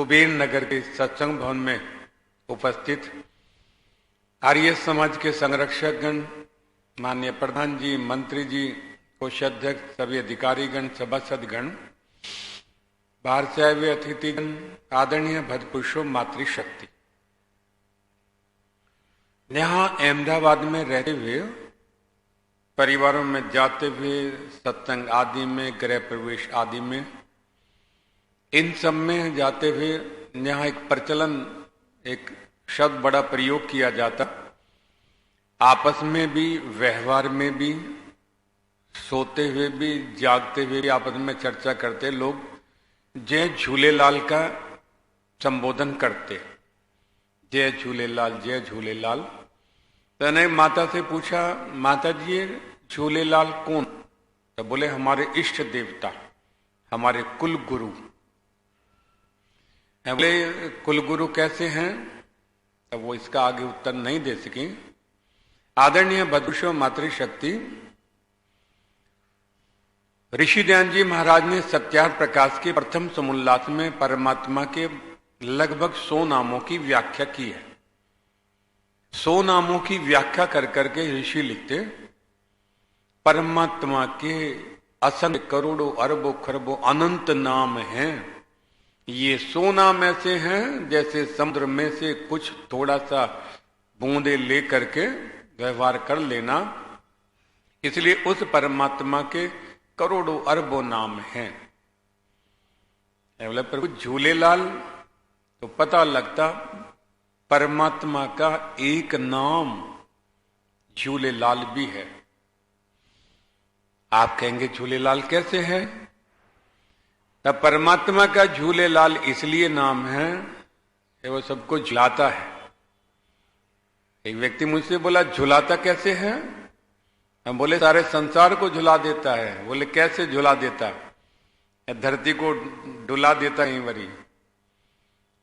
कुबेर नगर के सत्संग भवन में उपस्थित आर्य समाज के संरक्षक गण, माननीय प्रधान जी, मंत्री जी, कोषाध्यक्ष, सभी अधिकारीगण, सभासदगण, बाहर से आए हुए अतिथिगण, आदरणीय भद्रपुरुषों, मातृशक्ति। यहाँ अहमदाबाद में रहते हुए, परिवारों में जाते हुए, सत्संग आदि में, गृह प्रवेश आदि में, इन सब में जाते हुए यहाँ एक प्रचलन, एक शब्द बड़ा प्रयोग किया जाता, आपस में भी, व्यवहार में भी, सोते हुए भी, जागते हुए भी आपस में चर्चा करते लोग जय झूलेलाल का संबोधन करते। जय झूलेलाल, जय झूलेलाल। तो मैंने माता से पूछा, माता जी ये झूलेलाल कौन? तो बोले हमारे इष्ट देवता, हमारे कुल गुरु। बोले कुल गुरु कैसे हैं? तब वो इसका आगे उत्तर नहीं दे सकी। आदरणीय भद्रपुरुषों, मातृशक्ति, ऋषि दयान जी महाराज ने सत्यार्थ प्रकाश के प्रथम समोल्लास में परमात्मा के लगभग 100 नामों की व्याख्या की है। 100 नामों की व्याख्या कर करके ऋषि लिखते, परमात्मा के असंख्य करोड़ों अरबों खरबों अनंत नाम हैं। ये 100 नाम ऐसे हैं जैसे समुद्र में से कुछ थोड़ा सा बूंदे ले करके व्यवहार कर लेना। इसलिए उस परमात्मा के करोड़ों अरबों नाम हैं। बोले प्रभु झूलेलाल, तो पता लगता परमात्मा का एक नाम झूलेलाल भी है। आप कहेंगे झूलेलाल कैसे है? तब परमात्मा का झूलेलाल इसलिए नाम है कि वो सबको झुलाता है। एक व्यक्ति मुझसे बोला, झुलाता कैसे है? हम बोले सारे संसार को झुला देता है। बोले कैसे झुला देता? धरती को डुला देता है, वरी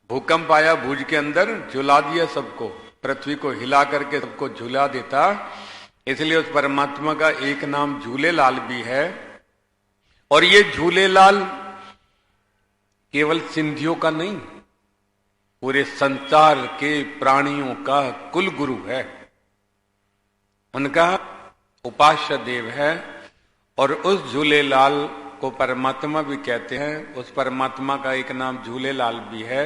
भूकंप आया भुज के अंदर, झुला दिया सबको, पृथ्वी को हिला करके सबको झुला देता। इसलिए उस परमात्मा का एक नाम झूलेलाल भी है। और ये झूलेलाल केवल सिंधियों का नहीं, पूरे संसार के प्राणियों का कुल गुरु है, उनका उपास्य देव है। और उस झूलेलाल को परमात्मा भी कहते हैं। उस परमात्मा का एक नाम झूलेलाल भी है।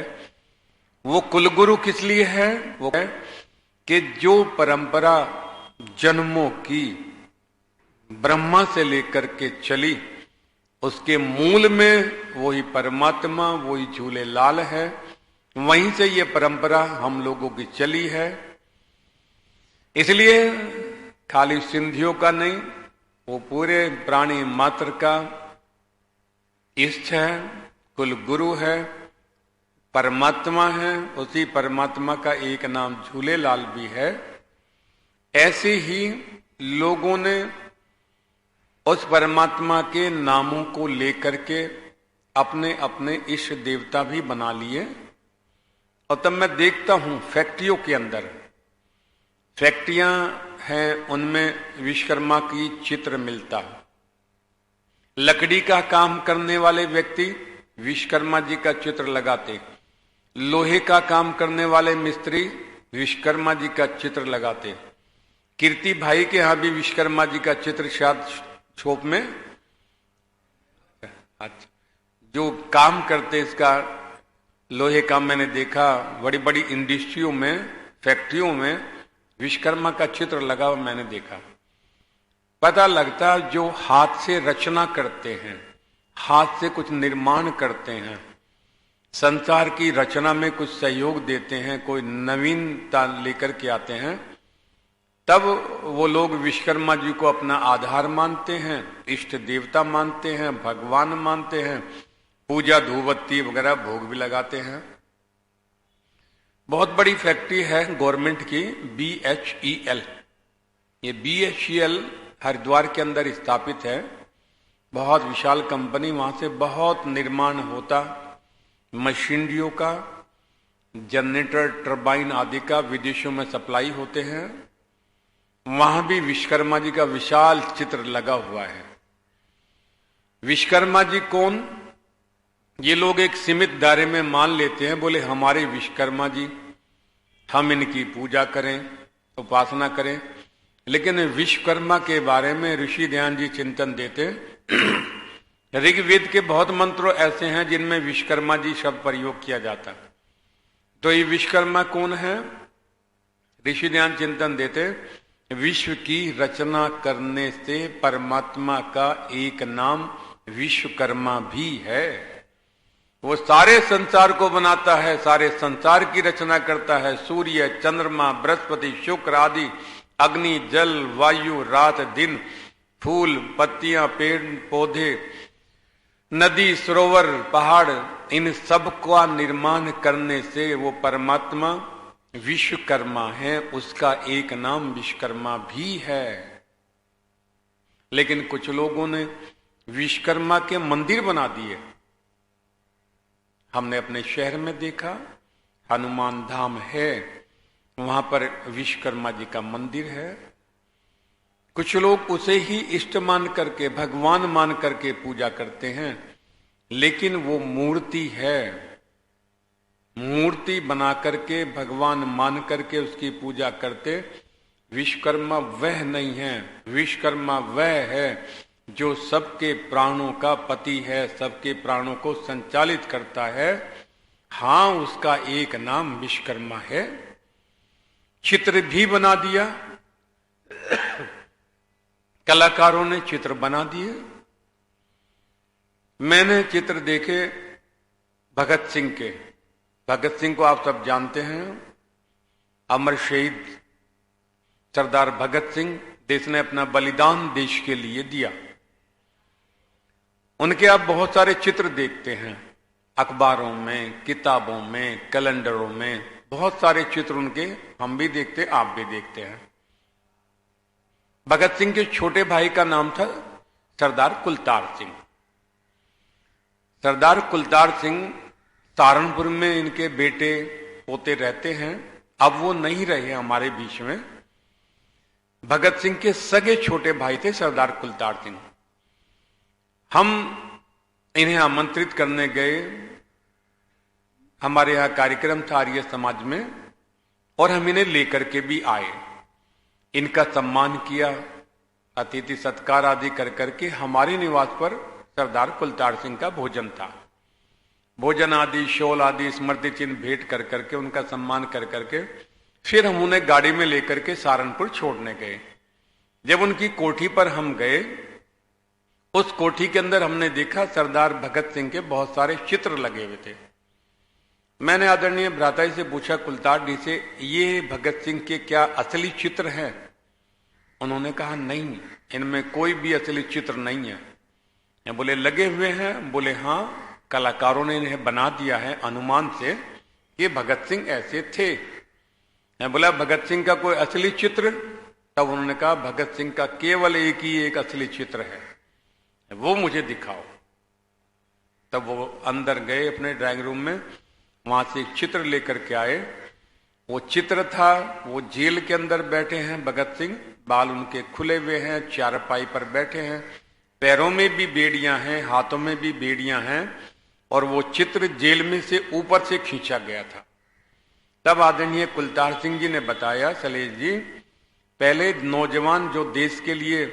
वो कुलगुरु किस लिए है? वो है कि जो परंपरा जन्मों की ब्रह्मा से लेकर के चली, उसके मूल में वही परमात्मा, वही झूलेलाल है। वहीं से ये परंपरा हम लोगों की चली है। इसलिए खाली सिंधियों का नहीं, वो पूरे प्राणी मात्र का इष्ट है, कुल गुरु है, परमात्मा है। उसी परमात्मा का एक नाम झूलेलाल भी है। ऐसे ही लोगों ने उस परमात्मा के नामों को लेकर के अपने अपने इष्ट देवता भी बना लिए। और तब मैं देखता हूं फैक्ट्रियों के अंदर, फैक्ट्रियां हैं, उनमें विश्वकर्मा की चित्र मिलता। लकड़ी का काम करने वाले व्यक्ति विश्वकर्मा जी का चित्र लगाते। लोहे का काम करने वाले मिस्त्री विश्वकर्मा जी का चित्र लगाते। कीर्ति भाई के यहां भी विश्वकर्मा जी का चित्र शायद छोप में, अच्छा, जो काम करते इसका लोहे का मैंने देखा, बड़ी बड़ी इंडस्ट्रियों में, फैक्ट्रियों में विश्वकर्मा का चित्र लगा हुआ मैंने देखा। पता लगता जो हाथ से रचना करते हैं, हाथ से कुछ निर्माण करते हैं, संसार की रचना में कुछ सहयोग देते हैं, कोई नवीनता लेकर के आते हैं, तब वो लोग विश्वकर्मा जी को अपना आधार मानते हैं, इष्ट देवता मानते हैं, भगवान मानते हैं, पूजा धूपबत्ती वगैरह भोग भी लगाते हैं। बहुत बड़ी फैक्ट्री है गवर्नमेंट की, BHEL। ये BHEL हरिद्वार के अंदर स्थापित है। बहुत विशाल कंपनी, वहां से बहुत निर्माण होता, मशीनरियों का, जनरेटर, टरबाइन आदि का विदेशों में सप्लाई होते हैं। वहां भी विश्वकर्मा जी का विशाल चित्र लगा हुआ है। विश्वकर्मा जी कौन? ये लोग एक सीमित दायरे में मान लेते हैं, बोले हमारे विश्वकर्मा जी, हम इनकी पूजा करें, उपासना करें। लेकिन विश्वकर्मा के बारे में ऋषि ध्यान जी चिंतन देते ऋग्वेद के बहुत मंत्र ऐसे हैं जिनमें विश्वकर्मा जी शब्द प्रयोग किया जाता। तो ये विश्वकर्मा कौन है? ऋषि ध्यान चिंतन देते विश्व की रचना करने से परमात्मा का एक नाम विश्वकर्मा भी है। वो सारे संसार को बनाता है, सारे संसार की रचना करता है। सूर्य, चंद्रमा, बृहस्पति, शुक्र आदि, अग्नि, जल, वायु, रात दिन, फूल, पत्तियां, पेड़ पौधे, नदी, सरोवर, पहाड़, इन सब का निर्माण करने से वो परमात्मा विश्वकर्मा है। उसका एक नाम विश्वकर्मा भी है। लेकिन कुछ लोगों ने विश्वकर्मा के मंदिर बना दिए। हमने अपने शहर में देखा, हनुमान धाम है, वहां पर विश्वकर्मा जी का मंदिर है। कुछ लोग उसे ही इष्ट मान करके, भगवान मान करके पूजा करते हैं। लेकिन वो मूर्ति है, मूर्ति बना करके भगवान मान करके उसकी पूजा करते। विश्वकर्मा वह नहीं है। विश्वकर्मा वह है जो सबके प्राणों का पति है, सबके प्राणों को संचालित करता है। हाँ, उसका एक नाम विश्वकर्मा है। चित्र भी बना दिया, कलाकारों ने चित्र बना दिए। मैंने चित्र देखे भगत सिंह के। भगत सिंह को आप सब जानते हैं, अमर शहीद सरदार भगत सिंह, जिसने अपना बलिदान देश के लिए दिया। उनके आप बहुत सारे चित्र देखते हैं, अखबारों में, किताबों में, कैलेंडरों में, बहुत सारे चित्र उनके हम भी देखते, आप भी देखते हैं। भगत सिंह के छोटे भाई का नाम था सरदार कुलतार सिंह। सरदार कुलतार सिंह सहारनपुर में इनके बेटे पोते रहते हैं। अब वो नहीं रहे हमारे बीच में। भगत सिंह के सगे छोटे भाई थे सरदार कुलतार सिंह। हम इन्हें आमंत्रित करने गए, हमारे यहां कार्यक्रम था आर्य समाज में, और हम इन्हें लेकर के भी आए। इनका सम्मान किया, अतिथि सत्कार आदि कर करके हमारे निवास पर सरदार कुलतार सिंह का भोजन था। भोजन आदि, शॉल आदि, स्मृति चिन्ह भेंट कर करके, उनका सम्मान कर करके फिर हम उन्हें गाड़ी में लेकर के सहारनपुर छोड़ने गए। जब उनकी कोठी पर हम गए, उस कोठी के अंदर हमने देखा सरदार भगत सिंह के बहुत सारे चित्र लगे हुए थे। मैंने आदरणीय भ्राता जी से पूछा, कुलतार जी से, ये भगत सिंह के क्या असली चित्र हैं? उन्होंने कहा नहीं, इनमें कोई भी असली चित्र नहीं है। बोले लगे हुए हैं? बोले हाँ, कलाकारों ने इन्हें बना दिया है अनुमान से कि भगत सिंह ऐसे थे। मैं बोला भगत सिंह का कोई असली चित्र? तब उन्होंने कहा भगत सिंह का केवल एक ही एक असली चित्र है, वो मुझे दिखाओ। तब वो अंदर गए अपने ड्राइंग रूम में, वहां से एक चित्र लेकर के आए। वो चित्र था, वो जेल के अंदर बैठे हैं भगत सिंह, बाल उनके खुले हुए हैं, चारपाई पर बैठे हैं, पैरों में भी बेड़ियां हैं, हाथों में भी बेड़ियां हैं, और वो चित्र जेल में से ऊपर से खींचा गया था। तब आदरणीय कुलतार सिंह जी ने बताया, सलेश जी, पहले नौजवान जो देश के लिए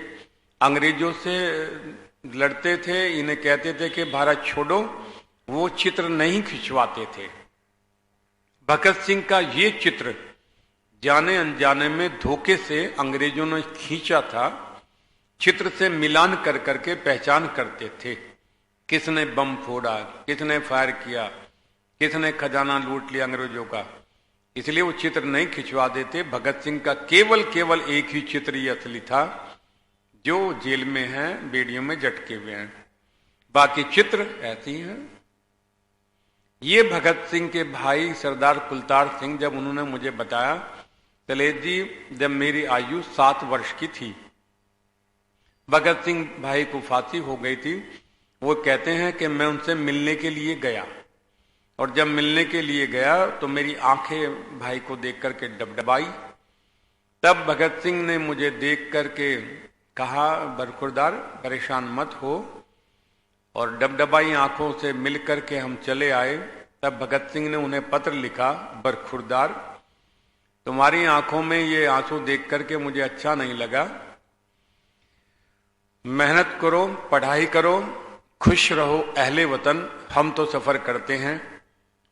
अंग्रेजों से लड़ते थे, इन्हें कहते थे कि भारत छोड़ो, वो चित्र नहीं खिंचवाते थे। भगत सिंह का ये चित्र जाने अनजाने में धोखे से अंग्रेजों ने खींचा था। चित्र से मिलान कर करके पहचान करते थे, किसने बम फोड़ा, किसने फायर किया, किसने खजाना लूट लिया अंग्रेजों का। इसलिए वो चित्र नहीं खिंचवा देते। भगत सिंह का केवल एक ही चित्र ये असली था, जो जेल में है, बेड़ियों में झटके हुए हैं, बाकी चित्र ऐसे ही हैं। ये भगत सिंह के भाई सरदार कुलतार सिंह, जब उन्होंने मुझे बताया, सलेश जी, जब मेरी आयु 7 वर्ष की थी, भगत सिंह भाई को फांसी हो गई थी। वो कहते हैं कि मैं उनसे मिलने के लिए गया, और जब मिलने के लिए गया तो मेरी आंखें भाई को देख करके डबडबाई। तब भगत सिंह ने मुझे देख करके कहा, बरखुरदार परेशान मत हो, और डबडबाई आंखों से मिल करके हम चले आए। तब भगत सिंह ने उन्हें पत्र लिखा, बरखुरदार, तुम्हारी आंखों में ये आंसू देख करके मुझे अच्छा नहीं लगा, मेहनत करो, पढ़ाई करो, खुश रहो अहले वतन, हम तो सफर करते हैं।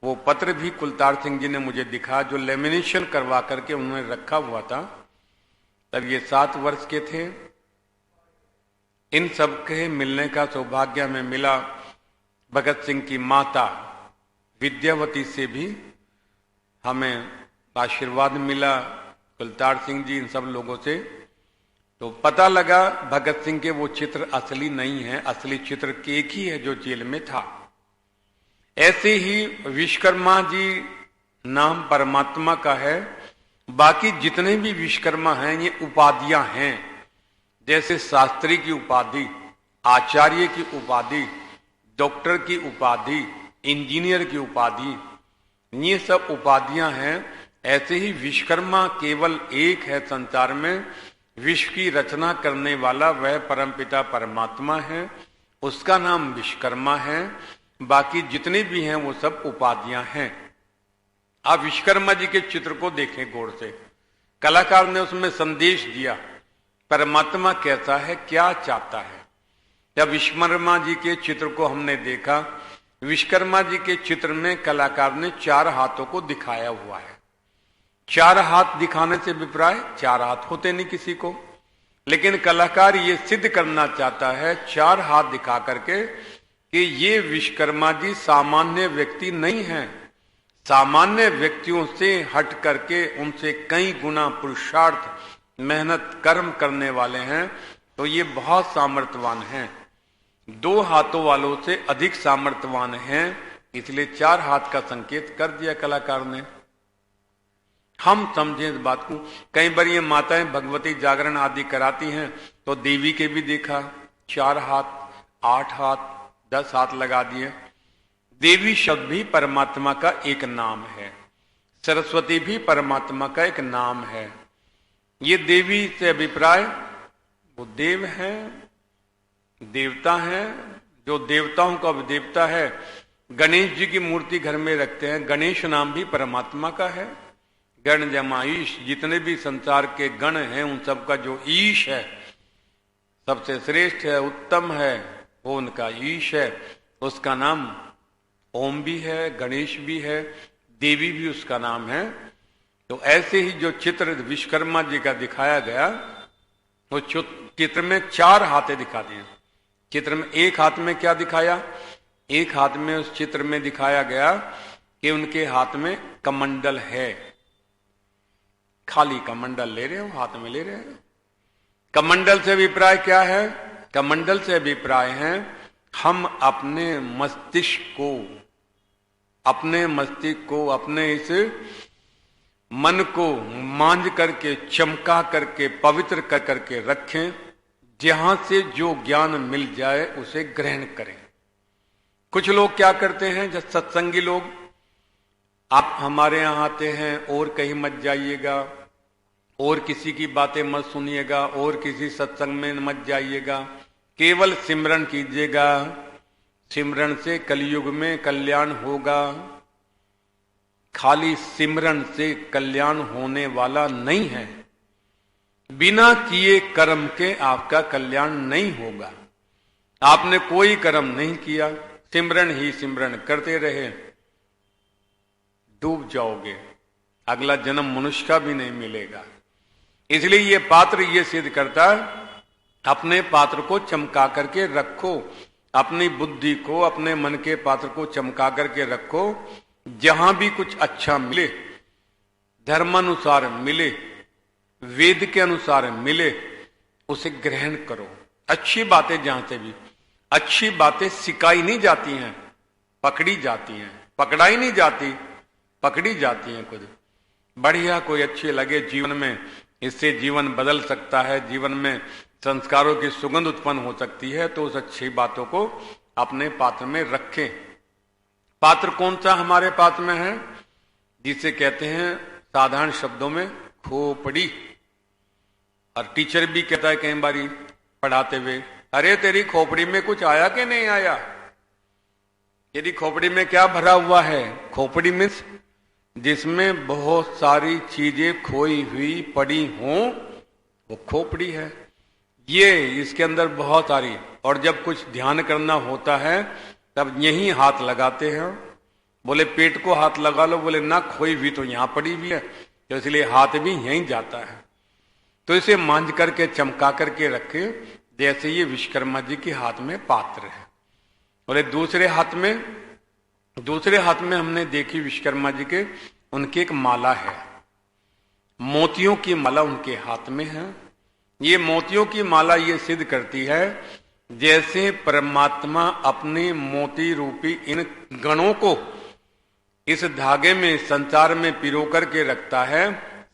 वो पत्र भी कुलतार सिंह जी ने मुझे दिखा, जो लेमिनेशन करवा करके उन्होंने रखा हुआ था। तब ये 7 वर्ष के थे। इन सबके मिलने का सौभाग्य हमें मिला। भगत सिंह की माता विद्यावती से भी हमें आशीर्वाद मिला, कुलतार सिंह जी, इन सब लोगों से। तो पता लगा भगत सिंह के वो चित्र असली नहीं है, असली चित्र केक ही है जो जेल में था। ऐसे ही विश्वकर्मा जी नाम परमात्मा का है। बाकी जितने भी विश्वकर्मा हैं ये उपाधियां हैं, जैसे शास्त्री की उपाधि, आचार्य की उपाधि, डॉक्टर की उपाधि, इंजीनियर की उपाधि, ये सब उपाधियां हैं। ऐसे ही विश्वकर्मा केवल एक है संसार में, विश्व की रचना करने वाला वह परमपिता परमात्मा है, उसका नाम विश्वकर्मा है। बाकी जितने भी हैं वो सब उपाधियां हैं। आप विश्वकर्मा जी के चित्र को देखें गौर से। कलाकार ने उसमें संदेश दिया, परमात्मा कैसा है, क्या चाहता है। जब विश्वकर्मा जी के चित्र को हमने देखा, विश्वकर्मा जी के चित्र में कलाकार ने 4 हाथों को दिखाया हुआ है। 4 हाथ दिखाने से अभिप्राय 4 हाथ होते नहीं किसी को, लेकिन कलाकार ये सिद्ध करना चाहता है 4 हाथ दिखा करके कि ये विश्वकर्मा जी सामान्य व्यक्ति नहीं है, सामान्य व्यक्तियों से हट करके उनसे कई गुना पुरुषार्थ मेहनत कर्म करने वाले हैं। तो ये बहुत सामर्थ्यवान हैं, 2 हाथों वालों से अधिक सामर्थ्यवान हैं, इसलिए 4 हाथ का संकेत कर दिया कलाकार ने। हम समझें इस बात को। कई बार ये माताएं भगवती जागरण आदि कराती हैं तो देवी के भी देखा 4 हाथ, 8 हाथ, 10 हाथ लगा दिए। देवी शब्द भी परमात्मा का एक नाम है, सरस्वती भी परमात्मा का एक नाम है। ये देवी से अभिप्राय वो देव है, देवता है, जो देवताओं का देवता है। गणेश जी की मूर्ति घर में रखते हैं, गणेश नाम भी परमात्मा का है। गण जमा ईश, जितने भी संसार के गण हैं उन सब का जो ईश है, सबसे श्रेष्ठ है, उत्तम है, वो उनका ईश है। उसका नाम ओम भी है, गणेश भी है, देवी भी उसका नाम है। तो ऐसे ही जो चित्र विश्वकर्मा जी का दिखाया गया, वो चित्र में 4 हाथें दिखा दिए। चित्र में एक हाथ में क्या दिखाया, एक हाथ में उस चित्र में दिखाया गया कि उनके हाथ में कमंडल है, खाली कमंडल ले रहे हो, हाथ में ले रहे हो। कमंडल से अभिप्राय क्या है, कमंडल से अभिप्राय है हम अपने मस्तिष्क को, अपने इस मन को मांझ करके, चमका करके, पवित्र कर करके रखें। जहां से जो ज्ञान मिल जाए उसे ग्रहण करें। कुछ लोग क्या करते हैं, जब सत्संगी लोग, आप हमारे यहां आते हैं और कहीं मत जाइएगा, और किसी की बातें मत सुनिएगा, और किसी सत्संग में मत जाइएगा, केवल सिमरन कीजिएगा, सिमरन से कलयुग में कल्याण होगा। खाली सिमरन से कल्याण होने वाला नहीं है, बिना किए कर्म के आपका कल्याण नहीं होगा। आपने कोई कर्म नहीं किया, सिमरन ही सिमरन करते रहे, डूब जाओगे, अगला जन्म मनुष्य का भी नहीं मिलेगा। इसलिए ये पात्र ये सिद्ध करता है, अपने पात्र को चमका करके रखो, अपनी बुद्धि को, अपने मन के पात्र को चमका करके रखो। जहां भी कुछ अच्छा मिले, धर्मानुसार मिले, वेद के अनुसार मिले, उसे ग्रहण करो। अच्छी बातें जहां से भी, अच्छी बातें सिखाई नहीं जाती हैं, पकड़ी जाती हैं, पकड़ाई नहीं जाती, पकड़ी जाती हैं। खुद बढ़िया कोई अच्छे लगे जीवन में, इससे जीवन बदल सकता है, जीवन में संस्कारों की सुगंध उत्पन्न हो सकती है, तो उस अच्छी बातों को अपने पात्र में रखें। पात्र कौन सा हमारे पात्र में है, जिसे कहते हैं साधारण शब्दों में खोपड़ी। और टीचर भी कहता है कई बारी पढ़ाते हुए, अरे तेरी खोपड़ी में कुछ आया कि नहीं आया, तेरी खोपड़ी में क्या भरा हुआ है। खोपड़ी में जिसमें बहुत सारी चीजें खोई हुई पड़ी हों वो खोपड़ी है। ये इसके अंदर बहुत सारी, और जब कुछ ध्यान करना होता है तब यहीं हाथ लगाते हैं। बोले पेट को हाथ लगा लो, बोले ना खोई हुई तो यहां पड़ी हुई है, तो इसलिए हाथ भी यहीं जाता है। तो इसे मांझ करके चमका करके रखे, जैसे ये विश्वकर्मा जी के हाथ में पात्र है। बोले दूसरे हाथ में हमने देखी विश्वकर्मा जी के, उनकी एक माला है, मोतियों की माला उनके हाथ में है। ये मोतियों की माला ये सिद्ध करती है जैसे परमात्मा अपने मोती रूपी इन गणों को इस धागे में संसार में पिरो करके रखता है,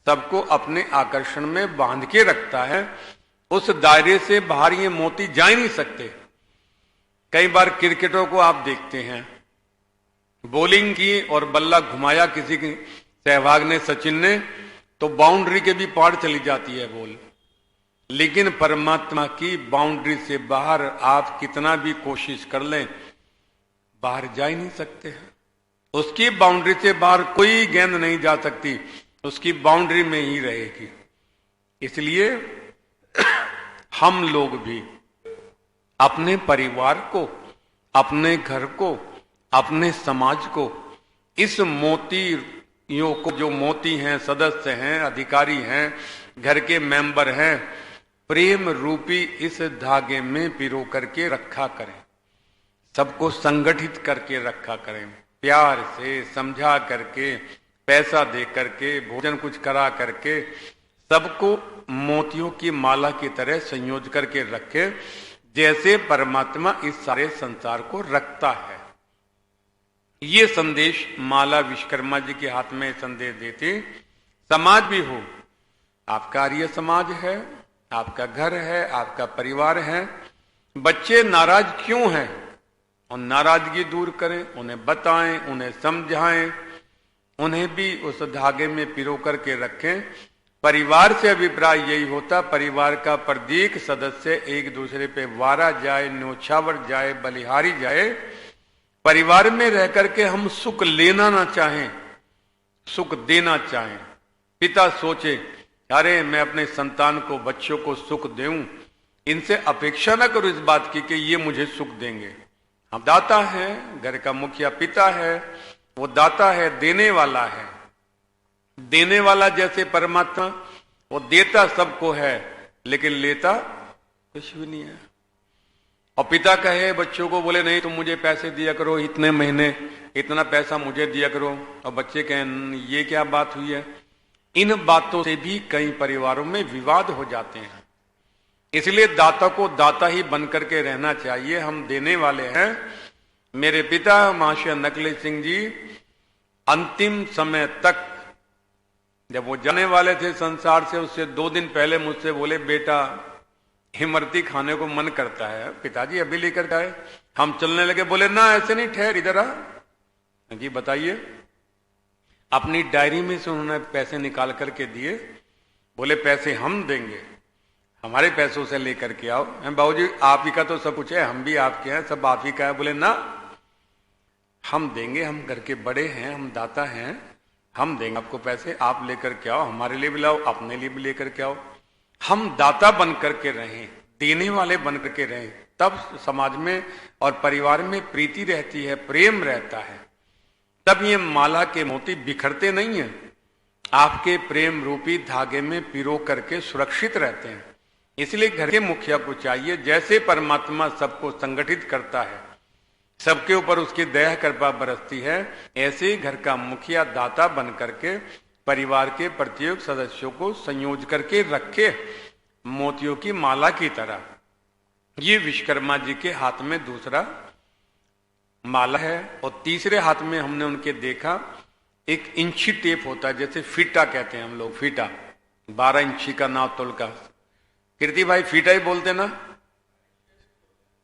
सबको अपने आकर्षण में बांध के रखता है। उस दायरे से बाहर ये मोती जा ही नहीं सकते। कई बार क्रिकेटरों को आप देखते हैं, बॉलिंग की और बल्ला घुमाया किसी की सहवाग ने, सचिन ने, तो बाउंड्री के भी पार चली जाती है बॉल। लेकिन परमात्मा की बाउंड्री से बाहर आप कितना भी कोशिश कर लें, बाहर जा ही नहीं सकते हैं। उसकी बाउंड्री से बाहर कोई गेंद नहीं जा सकती, उसकी बाउंड्री में ही रहेगी। इसलिए हम लोग भी अपने परिवार को, अपने घर को, अपने समाज को, इस मोतियों को, जो मोती हैं, सदस्य हैं, अधिकारी हैं, घर के मेंबर हैं, प्रेम रूपी इस धागे में पिरो करके रखा करें। सबको संगठित करके रखा करें, प्यार से समझा करके, पैसा दे करके, भोजन कुछ करा करके, सबको मोतियों की माला की तरह संयोज करके रखे, जैसे परमात्मा इस सारे संसार को रखता है। ये संदेश माला विश्वकर्मा जी के हाथ में संदेश देती। समाज भी हो, आपका आर्य समाज है, आपका घर है, आपका परिवार है, बच्चे नाराज क्यों हैं और नाराजगी दूर करें, उन्हें बताएं, उन्हें समझाएं, उन्हें भी उस धागे में पिरो करके रखें। परिवार से अभिप्राय यही होता, परिवार का प्रत्येक सदस्य एक दूसरे पे वारा जाए, न्योछावर जाए, बलिहारी जाए। परिवार में रह करके हम सुख लेना ना चाहें, सुख देना चाहें। पिता सोचे अरे मैं अपने संतान को, बच्चों को सुख दूं, इनसे अपेक्षा ना करो इस बात की कि ये मुझे सुख देंगे। हम दाता है, घर का मुखिया पिता है, वो दाता है, देने वाला है। देने वाला जैसे परमात्मा, वो देता सबको है लेकिन लेता कुछ भी नहीं है। और पिता कहे बच्चों को, बोले नहीं तुम मुझे पैसे दिया करो, इतने महीने इतना पैसा मुझे दिया करो, और बच्चे कहें ये क्या बात हुई है। इन बातों से भी कई परिवारों में विवाद हो जाते हैं। इसलिए दाता को दाता ही बन करके रहना चाहिए। हम देने वाले हैं। मेरे पिता महाशय नकली सिंह जी अंतिम समय तक, जब वो जाने वाले थे संसार से, उससे 2 दिन पहले मुझसे बोले बेटा इमरती खाने को मन करता है, पिताजी अभी लेकर आए। हम चलने लगे, बोले ना ऐसे नहीं, ठहर इधर आ जी, बताइए। अपनी डायरी में से उन्होंने पैसे निकाल करके दिए, बोले पैसे हम देंगे, हमारे पैसों से लेकर के आओ। बाबूजी आप ही का तो सब कुछ है, हम भी आपके हैं, सब आप ही का है। बोले ना हम देंगे, हम घर के बड़े हैं, हम दाता हैं, हम देंगे आपको पैसे, आप लेकर के आओ, हमारे लिए भी लाओ, अपने लिए भी लेकर के आओ। हम दाता बन करके रहें, देने वाले बन करके रहें, तब समाज में और परिवार में प्रीति रहती है, प्रेम रहता है। तब ये माला के मोती बिखरते नहीं हैं, आपके प्रेम रूपी धागे में पिरो करके सुरक्षित रहते हैं। इसलिए घर के मुखिया को चाहिए, जैसे परमात्मा सबको संगठित करता है, सबके ऊपर उसकी दया कृपा बरसती है, ऐसे घर का मुखिया दाता बन करके परिवार के प्रत्येक सदस्यों को संयोज करके रखे, मोतियों की माला की तरह। ये विश्वकर्मा जी के हाथ में दूसरा माला है। और तीसरे हाथ में हमने उनके देखा एक इंची टेप होता है, जैसे फीटा कहते हैं हम लोग, फीटा 12 इंची का नाव तोल का। कीर्ति भाई फीटा ही बोलते ना,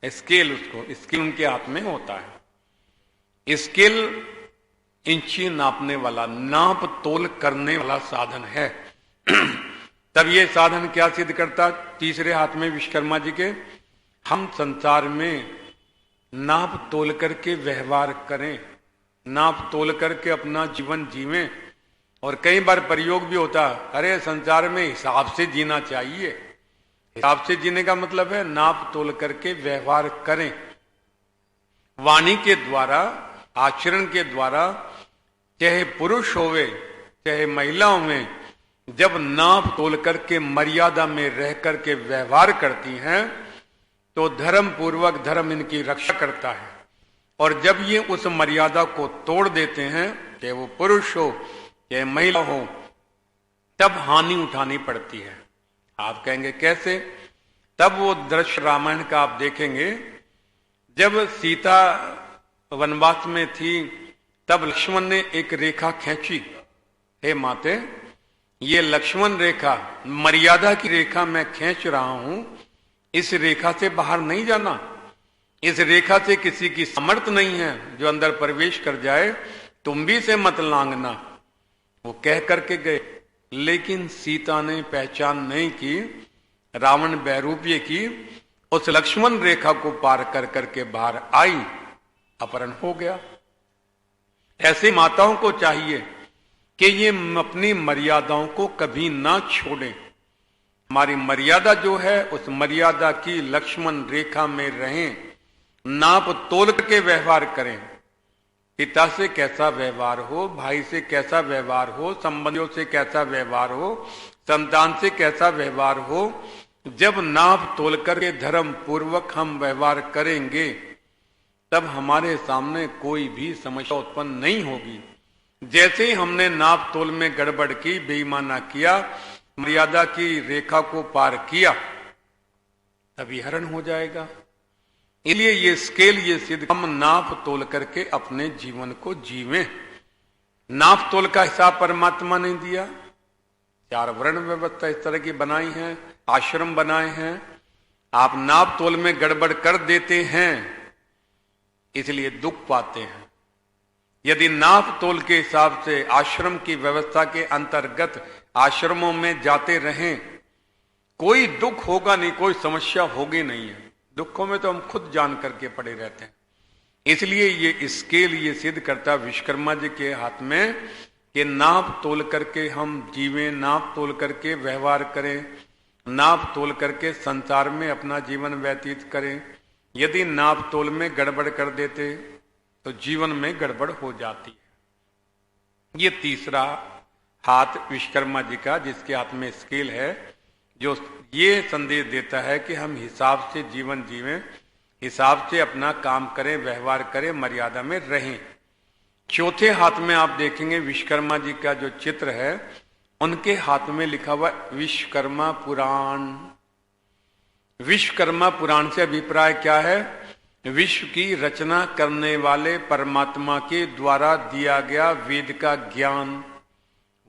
स्केल, उसको स्केल उनके हाथ में होता है। स्केल इंची नापने वाला, नाप तोल करने वाला साधन है। तब ये साधन क्या सिद्ध करता, तीसरे हाथ में विश्वकर्मा जी के हम संसार में नाप तोल करके व्यवहार करें, नाप तोल करके अपना जीवन जीवें। और कई बार प्रयोग भी होता, अरे संसार में हिसाब से जीना चाहिए। हिसाब से जीने का मतलब है नाप तोल करके व्यवहार करें, वाणी के द्वारा, आचरण के द्वारा, चाहे पुरुष होवे चाहे महिलाओं में, जब नाप तोल करके मर्यादा में रह करके व्यवहार करती हैं तो धर्म पूर्वक धर्म इनकी रक्षा करता है। और जब ये उस मर्यादा को तोड़ देते हैं, चाहे वो पुरुष हो चाहे महिला हो, तब हानि उठानी पड़ती है। आप कहेंगे कैसे? तब वो दृश्य रामायण का आप देखेंगे, जब सीता वनवास में थी तब लक्ष्मण ने एक रेखा खींची, हे माते ये लक्ष्मण रेखा, मर्यादा की रेखा मैं खींच रहा हूं, इस रेखा से बाहर नहीं जाना, इस रेखा से किसी की सामर्थ्य नहीं है जो अंदर प्रवेश कर जाए, तुम भी से मत लांघना। वो कह करके गए, लेकिन सीता ने पहचान नहीं की, रावण बहरूपीय की, उस लक्ष्मण रेखा को पार कर करके बाहर आई, अपहरण हो गया। ऐसे माताओं को चाहिए कि ये अपनी मर्यादाओं को कभी ना छोड़ें। हमारी मर्यादा जो है उस मर्यादा की लक्ष्मण रेखा में रहें, नाप तोल के व्यवहार करें। पिता से कैसा व्यवहार हो, भाई से कैसा व्यवहार हो, संबंधियों से कैसा व्यवहार हो, संतान से कैसा व्यवहार हो, जब नाप तोल करके धर्म पूर्वक हम व्यवहार करेंगे तब हमारे सामने कोई भी समस्या उत्पन्न नहीं होगी। जैसे ही हमने नाप तोल में गड़बड़ की, बेईमाना किया, मर्यादा की रेखा को पार किया, तभी हरण हो जाएगा। इसलिए ये स्केल, ये सिद्ध, हम नाप तोल करके अपने जीवन को जीवें। नाप तोल का हिसाब परमात्मा ने दिया, 4 वर्ण व्यवस्था इस तरह की बनाई है, आश्रम बनाए हैं। आप नाप तोल में गड़बड़ कर देते हैं इसलिए दुख पाते हैं। यदि नाप तोल के हिसाब से आश्रम की व्यवस्था के अंतर्गत आश्रमों में जाते रहें, कोई दुख होगा नहीं, कोई समस्या होगी नहीं है। दुखों में तो हम खुद जान करके पड़े रहते हैं। इसलिए ये स्केल ये सिद्ध करता विश्वकर्मा जी के हाथ में कि नाप तोल करके हम जीवें, नाप तोल करके व्यवहार करें, नाप तोल करके संसार में अपना जीवन व्यतीत करें। यदि नाप तोल में गड़बड़ कर देते तो जीवन में गड़बड़ हो जाती है। ये तीसरा हाथ विश्वकर्मा जी का, जिसके हाथ में स्केल है, जो ये संदेश देता है कि हम हिसाब से जीवन जीवें, हिसाब से अपना काम करें, व्यवहार करें, मर्यादा में रहें। चौथे हाथ में आप देखेंगे विश्वकर्मा जी का जो चित्र है, उनके हाथ में लिखा हुआ विश्वकर्मा पुराण। विश्वकर्मा पुराण से अभिप्राय क्या है? विश्व की रचना करने वाले परमात्मा के द्वारा दिया गया वेद का ज्ञान,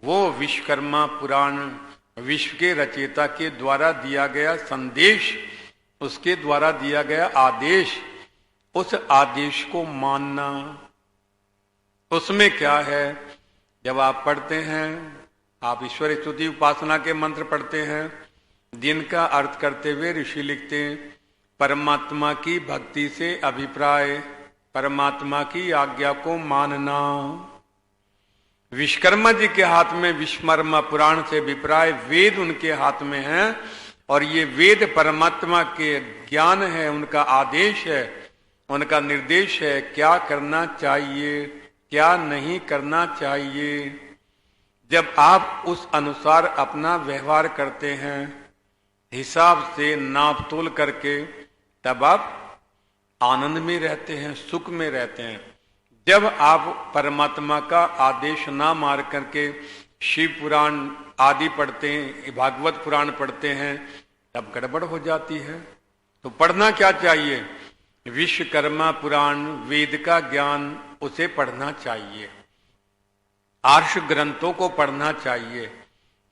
वो विश्वकर्मा पुराण, विश्व के रचयिता के द्वारा दिया गया संदेश, उसके द्वारा दिया गया आदेश, उस आदेश को मानना। उसमें क्या है? जब आप पढ़ते हैं, आप ईश्वर स्तुति उपासना के मंत्र पढ़ते हैं, जिनका अर्थ करते हुए ऋषि लिखते हैं, परमात्मा की भक्ति से अभिप्राय, परमात्मा की आज्ञा को मानना। विश्वकर्मा जी के हाथ में विश्वकर्मा पुराण से अभिप्राय वेद उनके हाथ में है, और ये वेद परमात्मा के ज्ञान है, उनका आदेश है, उनका निर्देश है, क्या करना चाहिए, क्या नहीं करना चाहिए। जब आप उस अनुसार अपना व्यवहार करते हैं, हिसाब से नाप तोल करके, तब आप आनंद में रहते हैं, सुख में रहते हैं। जब आप परमात्मा का आदेश ना मार करके शिव पुराण आदि पढ़ते हैं, भागवत पुराण पढ़ते हैं, तब गड़बड़ हो जाती है। तो पढ़ना क्या चाहिए? विश्वकर्मा पुराण, वेद का ज्ञान, उसे पढ़ना चाहिए, आर्ष ग्रंथों को पढ़ना चाहिए।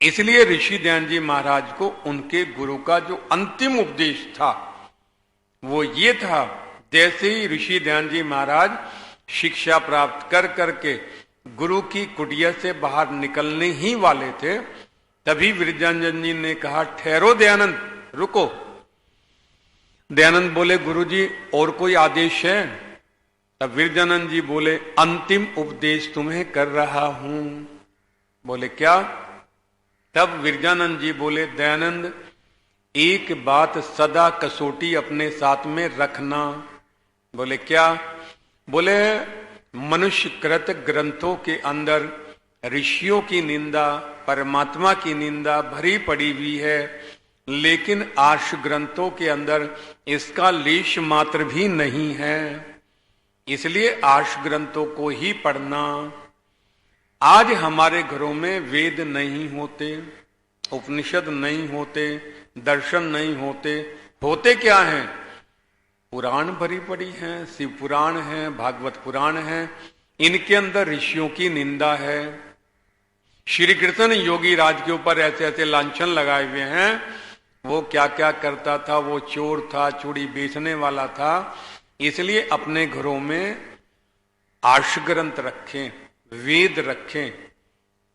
इसलिए ऋषि दयान जी महाराज को उनके गुरु का जो अंतिम उपदेश था वो ये था, जैसे ही ऋषि दयान जी महाराज शिक्षा प्राप्त कर करके गुरु की कुटिया से बाहर निकलने ही वाले थे, तभी विरजानंद जी ने कहा, ठहरो दयानंद, रुको। दयानंद बोले गुरुजी और कोई आदेश है? तब विरजानंद जी बोले अंतिम उपदेश तुम्हें कर रहा हूं। बोले क्या? तब विरजानंद जी बोले दयानंद एक बात सदा कसौटी अपने साथ में रखना। बोले क्या? बोले मनुष्य कृत ग्रंथों के अंदर ऋषियों की निंदा, परमात्मा की निंदा भरी पड़ी हुई है, लेकिन आर्ष ग्रंथों के अंदर इसका लेश मात्र भी नहीं है। इसलिए आर्ष ग्रंथों को ही पढ़ना। आज हमारे घरों में वेद नहीं होते, उपनिषद नहीं होते, दर्शन नहीं होते। होते क्या हैं? पुराण भरी पड़ी हैं, शिव पुराण है, भागवत पुराण है। इनके अंदर ऋषियों की निंदा है। श्री कृष्ण योगी राज के ऊपर ऐसे ऐसे लांछन लगाए हुए हैं। वो क्या क्या करता था, वो चोर था, चूड़ी बेचने वाला था। इसलिए अपने घरों में आर्ष ग्रंथ रखें, वेद रखें।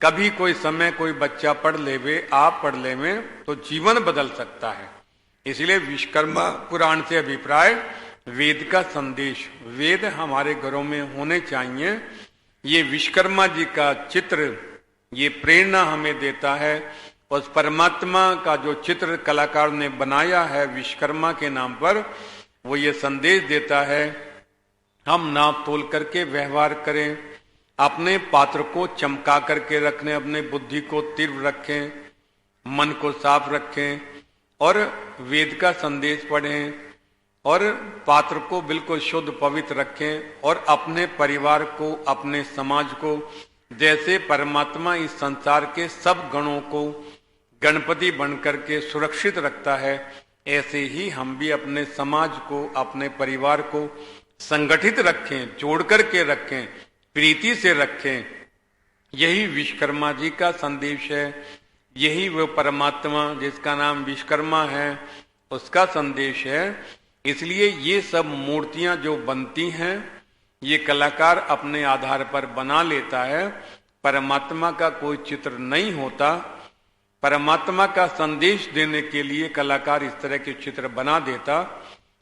कभी कोई समय कोई बच्चा पढ़ लेवे, आप पढ़ लेवे तो जीवन बदल सकता है। इसलिए विश्वकर्मा पुराण से अभिप्राय वेद का संदेश, वेद हमारे घरों में होने चाहिए। ये विश्वकर्मा जी का चित्र ये प्रेरणा हमें देता है। उस परमात्मा का जो चित्र कलाकार ने बनाया है विश्वकर्मा के नाम पर, वो ये संदेश देता है हम नाप तोल करके व्यवहार करें, अपने पात्र को चमका करके रखें, अपने बुद्धि को तीव्र रखें, मन को साफ रखें और वेद का संदेश पढ़ें और पात्र को बिल्कुल शुद्ध पवित्र रखें और अपने परिवार को, अपने समाज को, जैसे परमात्मा इस संसार के सब गणों को गणपति बनकर के सुरक्षित रखता है, ऐसे ही हम भी अपने समाज को, अपने परिवार को संगठित रखें, जोड़ करके रखें, प्रीति से रखें। यही विश्वकर्मा जी का संदेश है। यही वो परमात्मा जिसका नाम विश्वकर्मा है उसका संदेश है। इसलिए ये सब मूर्तियां जो बनती हैं ये कलाकार अपने आधार पर बना लेता है। परमात्मा का कोई चित्र नहीं होता। परमात्मा का संदेश देने के लिए कलाकार इस तरह के चित्र बना देता।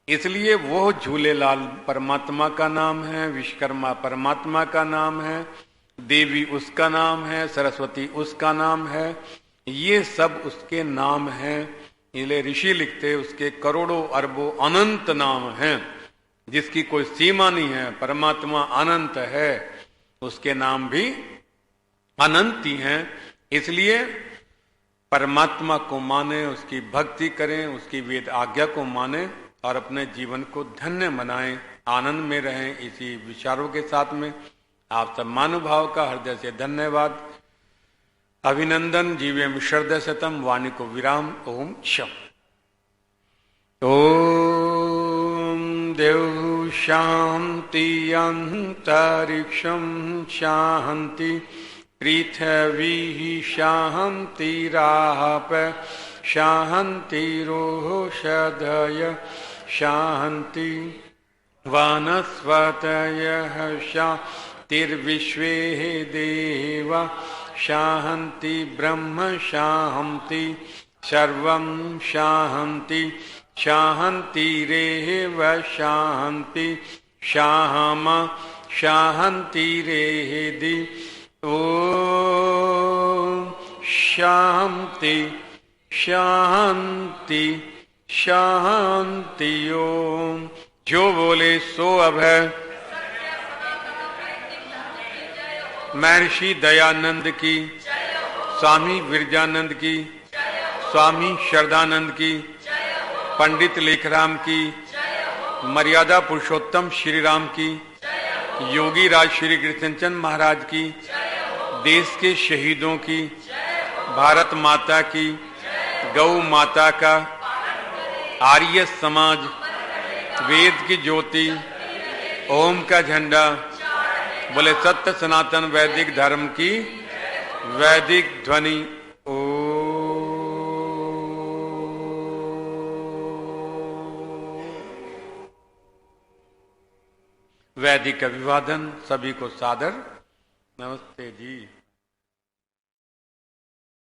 इसलिए वो झूलेलाल परमात्मा का नाम है, विश्वकर्मा परमात्मा का नाम है, देवी उसका नाम है, सरस्वती उसका नाम है। ये सब उसके नाम हैं। इसलिए ऋषि लिखते उसके करोड़ों अरबों अनंत नाम हैं, जिसकी कोई सीमा नहीं है। परमात्मा अनंत है, उसके नाम भी अनंत ही हैं। इसलिए परमात्मा को माने, उसकी भक्ति करें, उसकी वेद आज्ञा को माने और अपने जीवन को धन्य बनाएं, आनंद में रहें। इसी विचारों के साथ में आप सब महानुभाव का हृदय से धन्यवाद, अभिनंदन। जीवेम श्रद्धा शतम, वाणी को विराम। ओम शम। ओम देव शांति अंतरिक्षम शांति, पृथ्वी शांति राप शांतिरोषधय शांति, वनस्पतयः शांतिर्विश्वे देवा शांति, ब्रह्म शांति, सर्वं शांति शांतिरेव शांति, शामा शांतिरेधि। ओम शांति शांति शांति। ओम। जो बोले सो अभय। महर्षि दयानंद की, स्वामी विरजानंद की, स्वामी श्रद्धानंद की, पंडित लेखराम की, मर्यादा पुरुषोत्तम श्री राम की, योगी राज श्री कृष्णचंद महाराज की, देश के शहीदों की, भारत माता की, गौ माता का, आर्य समाज, वेद की ज्योति, ओम का झंडा, बोले सत्य सनातन वैदिक धर्म की वैदिक ध्वनि। ओ वैदिक अभिवादन। सभी को सादर नमस्ते जी।